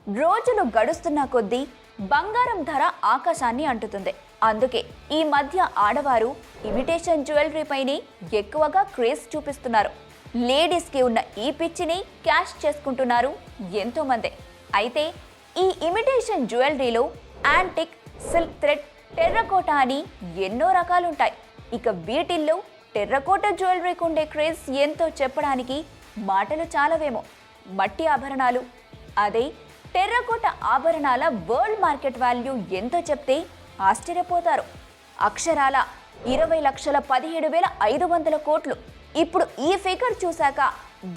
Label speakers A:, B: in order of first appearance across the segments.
A: రోజులు గడుస్తున్న కొద్దీ బంగారం ధర ఆకాశాన్ని అంటుతుంది. అందుకే ఈ మధ్య ఆడవారు ఇమిటేషన్ జ్యువెలరీ పైనే ఎక్కువగా క్రేజ్ చూపిస్తున్నారు. లేడీస్కి ఉన్న ఈ పిచ్చిని క్యాష్ చేసుకుంటున్నారు ఎంతో మంది. అయితే ఈ ఇమిటేషన్ జ్యువెలరీలో యాంటిక్, సిల్క్ థ్రెడ్, టెర్రకోటా అని ఎన్నో రకాలుంటాయి. ఇక వీటిల్లో టెర్రకోటా జ్యువెలరీకి ఉండే క్రేజ్ ఎంతో చెప్పడానికి మాటలు చాలవేమో. మట్టి ఆభరణాలు, అదే టెర్రకోట ఆభరణాల వరల్డ్ మార్కెట్ వాల్యూ ఎంతో చెప్తే ఆశ్చర్యపోతారు. అక్షరాల 20,17,500 కోట్లు. ఇప్పుడు ఈ ఫిగర్ చూశాక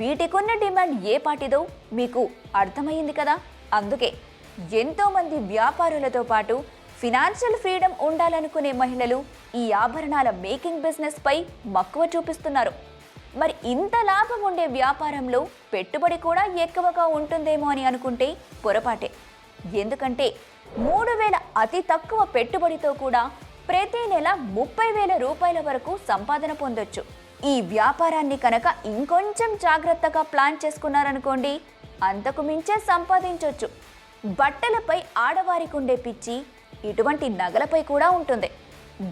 A: వీటికున్న డిమాండ్ ఏ పాటిదో మీకు అర్థమైంది కదా. అందుకే ఎంతోమంది వ్యాపారులతో పాటు ఫినాన్షియల్ ఫ్రీడమ్ ఉండాలనుకునే మహిళలు ఈ ఆభరణాల మేకింగ్ బిజినెస్ పై మక్కువ చూపిస్తున్నారు. మరి ఇంత లాభం ఉండే వ్యాపారంలో పెట్టుబడి కూడా ఎక్కువగా ఉంటుందేమో అని అనుకుంటే పొరపాటే. ఎందుకంటే 3,000 అతి తక్కువ పెట్టుబడితో కూడా ప్రతి నెల 30,000 రూపాయల వరకు సంపాదన పొందొచ్చు. ఈ వ్యాపారాన్ని కనుక ఇంకొంచెం జాగ్రత్తగా ప్లాన్ చేసుకున్నారనుకోండి, అంతకు మించే సంపాదించొచ్చు. బట్టలపై ఆడవారికి ఉండే పిచ్చి ఇటువంటి నగలపై కూడా ఉంటుంది.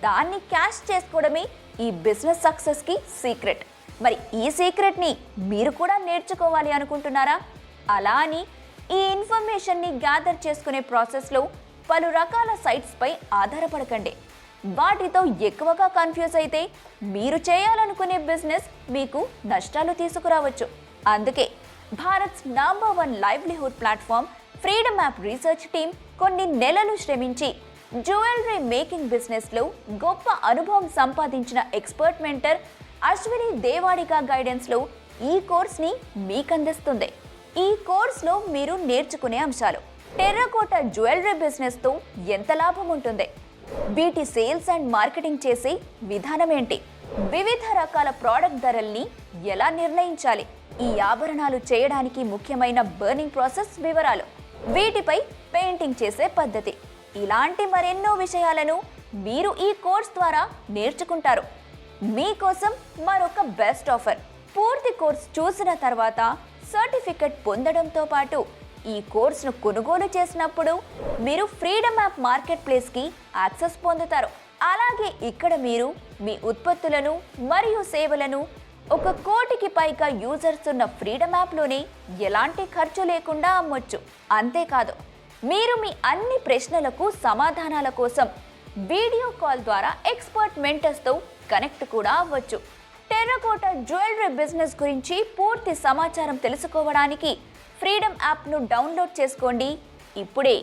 A: దాన్ని క్యాష్ చేసుకోవడమే ఈ బిజినెస్ సక్సెస్కి సీక్రెట్. మరి ఈ సీక్రెట్ని మీరు కూడా నేర్చుకోవాలి అనుకుంటున్నారా? అలా అని ఈ ఇన్ఫర్మేషన్ని గ్యాదర్ చేసుకునే ప్రాసెస్లో పలు రకాల సైట్స్పై ఆధారపడకండి. వాటితో ఎక్కువగా కన్ఫ్యూజ్ అయితే మీరు చేయాలనుకునే బిజినెస్ మీకు నష్టాలు తీసుకురావచ్చు. అందుకే Bharat's number 1 livelihood platform freedom app research team కొన్ని నెలలు శ్రమించి జ్యువెలరీ మేకింగ్ బిజినెస్లో గొప్ప అనుభవం సంపాదించిన ఎక్స్పర్ట్ మెంటర్ అశ్విని దేవాడిక గైడెన్స్లో ఈ కోర్స్ని మీకు అందిస్తుంది. ఈ కోర్స్లో మీరు నేర్చుకునే అంశాలు: టెర్రకోటా జ్యువెలరీ బిజినెస్తో ఎంత లాభం ఉంటుంది, వీటి సేల్స్ అండ్ మార్కెటింగ్ చేసే విధానం ఏంటి, వివిధ రకాల ప్రోడక్ట్ ధరల్ని ఎలా నిర్ణయించాలి, ఈ ఆభరణాలు చేయడానికి ముఖ్యమైన బర్నింగ్ ప్రాసెస్ వివరాలు, వీటిపై పెయింటింగ్ చేసే పద్ధతి, ఇలాంటి మరెన్నో విషయాలను మీరు ఈ కోర్స్ ద్వారా నేర్చుకుంటారు. మీకోసం మరొక బెస్ట్ ఆఫర్. పూర్తి కోర్స్ చూసిన తర్వాత సర్టిఫికెట్ పొందడంతో పాటు ఈ కోర్సును కొనుగోలు చేసినప్పుడు మీరు ఫ్రీడమ్ యాప్ మార్కెట్ ప్లేస్కి యాక్సెస్ పొందుతారు. అలాగే ఇక్కడ మీరు మీ ఉత్పత్తులను మరియు సేవలను 1 కోటికి పైగా యూజర్స్ ఉన్న ఫ్రీడమ్ యాప్లోనే ఎలాంటి ఖర్చు లేకుండా అమ్మొచ్చు. అంతేకాదు, మీరు మీ అన్ని ప్రశ్నలకు సమాధానాల కోసం వీడియో కాల్ ద్వారా ఎక్స్పర్ట్ మెంటర్స్తో కనెక్ట్ కూడా అవ్వచ్చు. టెర్రకోటా జ్యువెలరీ బిజినెస్ గురించి పూర్తి సమాచారం తెలుసుకోవడానికి ఫ్రీడమ్ యాప్ను డౌన్లోడ్ చేసుకోండి ఇప్పుడే.